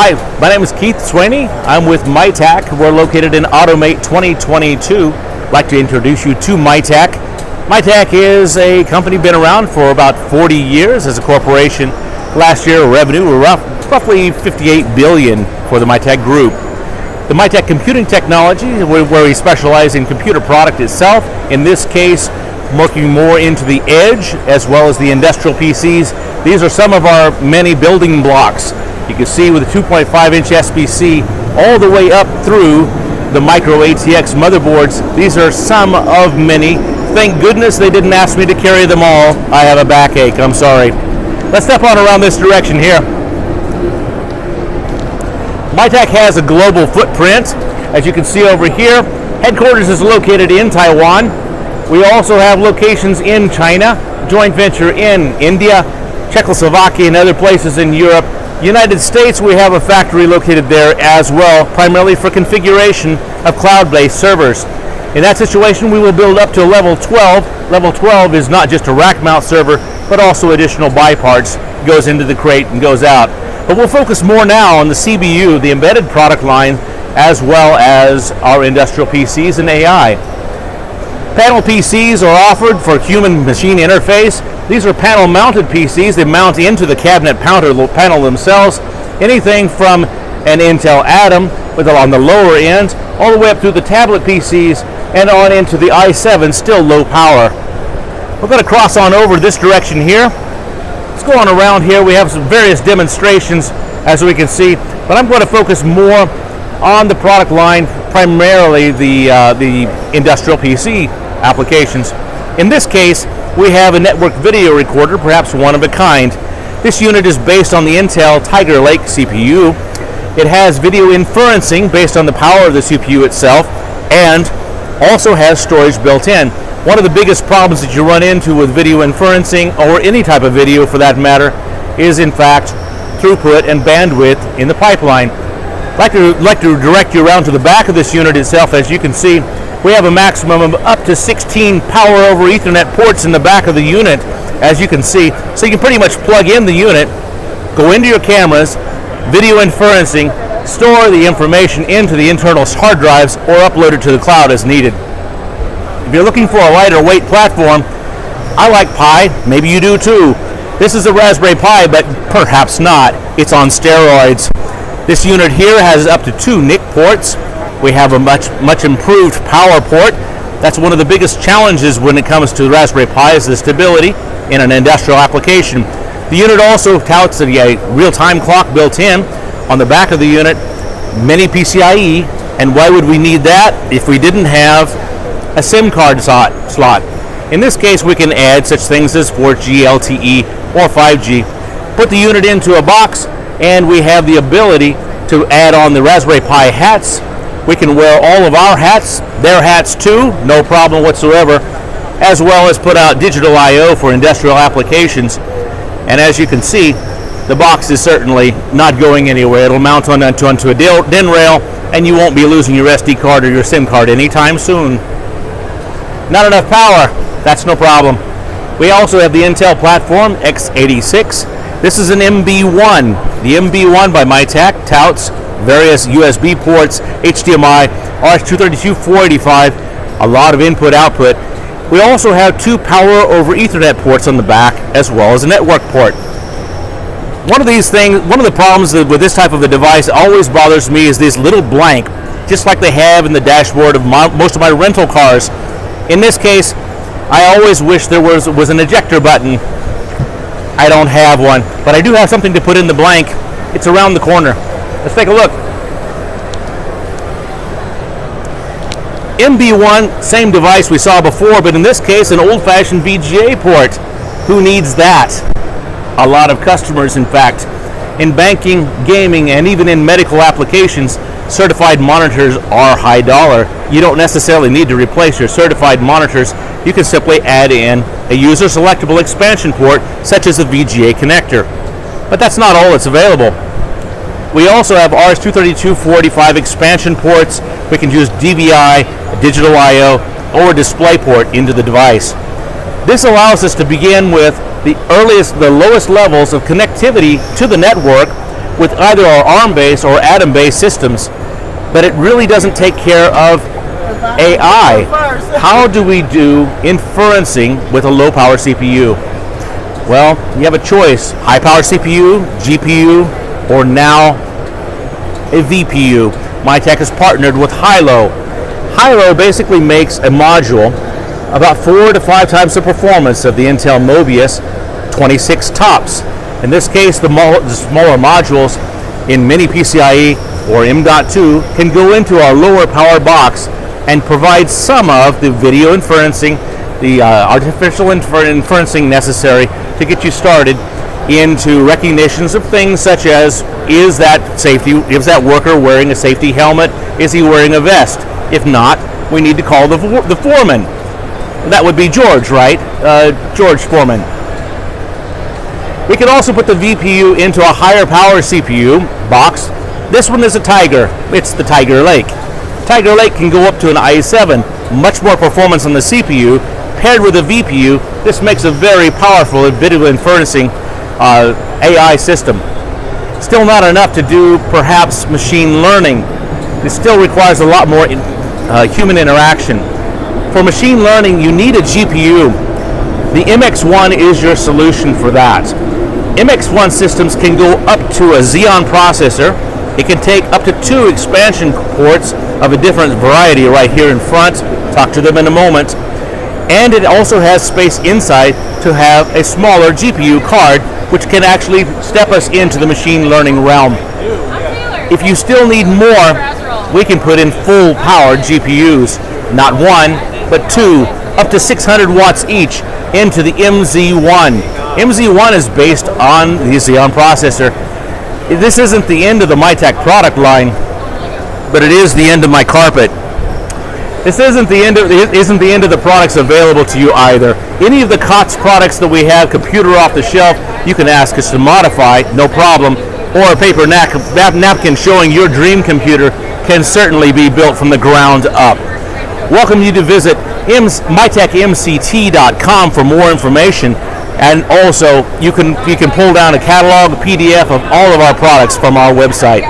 Hi, my name is Kieth Swaney. I'm with Mitac. We're located in Automate 2022. I'd like to introduce you to Mitac. Mitac is a company been around for about 40 years as a corporation. Last year, revenue were roughly $58 billion for the Mitac group. The Mitac computing technology, where we specialize in computer product itself, in this case, working more into the edge as well as the industrial PCs. These are some of our many building blocks. You can see with a 2.5-inch SBC all the way up through the micro ATX motherboards. These are some of many. Thank goodness they didn't ask me to carry them all. I have a backache, I'm sorry. Let's step on around this direction here. Mitac has a global footprint. As you can see over here, headquarters is located in Taiwan. We also have locations in China, joint venture in India, Czechoslovakia, and other places in Europe. United States, we have a factory located there as well, primarily for configuration of cloud-based servers. In that situation, we will build up to level 12. Level 12 is not just a rack mount server, but also additional buy parts, goes into the crate and goes out. But we'll focus more now on the CBU, the embedded product line, as well as our industrial PCs and AI. Panel PCs are offered for human-machine interface. These are panel-mounted PCs. They mount into the cabinet panel themselves. Anything from an Intel Atom on the lower end, all the way up through the tablet PCs and on into the i7, still low power. We're going to cross on over this direction here. Let's go on around here. We have some various demonstrations, as we can see, but I'm going to focus more on the product line, primarily the industrial PC applications. In this case, we have a network video recorder, perhaps one of a kind. This unit is based on the Intel Tiger Lake CPU. It has video inferencing based on the power of the CPU itself, and also has storage built in. One of the biggest problems that you run into with video inferencing, or any type of video for that matter, is in fact throughput and bandwidth in the pipeline. I'd like to direct you around to the back of this unit itself. As you can see, we have a maximum of up to 16 power over Ethernet ports in the back of the unit, as you can see. So you can pretty much plug in the unit, go into your cameras, video inferencing, store the information into the internal hard drives, or upload it to the cloud as needed. If you're looking for a lighter weight platform, I like Pi, maybe you do too. This is a Raspberry Pi, but perhaps not. It's on steroids. This unit here has up to 2 NIC ports. We have a much improved power port. That's one of the biggest challenges when it comes to the Raspberry Pi, is the stability in an industrial application. The unit also touts a real-time clock built in on the back of the unit, mini PCIe, and why would we need that if we didn't have a SIM card slot? In this case, we can add such things as 4G, LTE, or 5G. Put the unit into a box, and we have the ability to add on the Raspberry Pi hats. We can wear all of our hats, their hats too, no problem whatsoever, as well as put out digital I/O for industrial applications. And as you can see, the box is certainly not going anywhere. It'll mount onto a DIN rail, and you won't be losing your SD card or your SIM card anytime soon. Not enough power, that's no problem. We also have the Intel platform x86. This is an MB1. The MB1 by Mitac touts various USB ports, HDMI, RS-232, 485, a lot of input-output. We also have 2 power over Ethernet ports on the back, as well as a network port. One of the problems with this type of a device always bothers me is this little blank, just like they have in the dashboard of most of my rental cars. In this case, I always wish there was an ejector button. I don't have one, but I do have something to put in the blank. It's around the corner. Let's take a look. MB1, same device we saw before, but in this case, an old-fashioned VGA port. Who needs that? A lot of customers, in fact. In banking, gaming, and even in medical applications, certified monitors are high dollar. You don't necessarily need to replace your certified monitors. You can simply add in a user-selectable expansion port, such as a VGA connector. But that's not all that's available. We also have RS-232, 485 expansion ports. We can use DVI, digital I/O, or a display port into the device. This allows us to begin with the lowest levels of connectivity to the network with either our ARM-based or Atom-based systems, but it really doesn't take care of AI. How do we do inferencing with a low-power CPU? Well, you have a choice: high-power CPU, GPU, or now a VPU. Mitac has partnered with Hilo. Hilo basically makes a module about 4 to 5 times the performance of the Intel Mobius 26 TOPS. In this case, the smaller modules in mini PCIe or M.2 can go into our lower power box and provide some of the video inferencing, the artificial inferencing necessary to get you started into recognitions of things such as, is that worker wearing a safety helmet? Is he wearing a vest? If not, we need to call the foreman. That would be George, right? George Foreman. We can also put the VPU into a higher power CPU box. This one is a Tiger. It's the Tiger Lake. Tiger Lake can go up to an i7. Much more performance on the CPU. Paired with a VPU, this makes a very powerful video inferencing AI system. Still not enough to do perhaps machine learning. It still requires a lot more human interaction. For machine learning, you need a GPU. The MX1 is your solution for that. MX1 systems can go up to a Xeon processor. It can take up to 2 expansion ports of a different variety right here in front. Talk to them in a moment. And it also has space inside to have a smaller GPU card, which can actually step us into the machine learning realm. If you still need more, we can put in full powered GPUs, not 1, but 2, up to 600 watts each into the MZ1. MZ1 is based on the Xeon processor. This isn't the end of the Mitac product line, but it is the end of my carpet. This isn't the end of the products available to you either. Any of the COTS products that we have, computer off the shelf, you can ask us to modify, no problem. Or a paper napkin showing your dream computer can certainly be built from the ground up. Welcome you to visit mitacmct.com for more information, and also you can pull down a catalog, a PDF of all of our products from our website.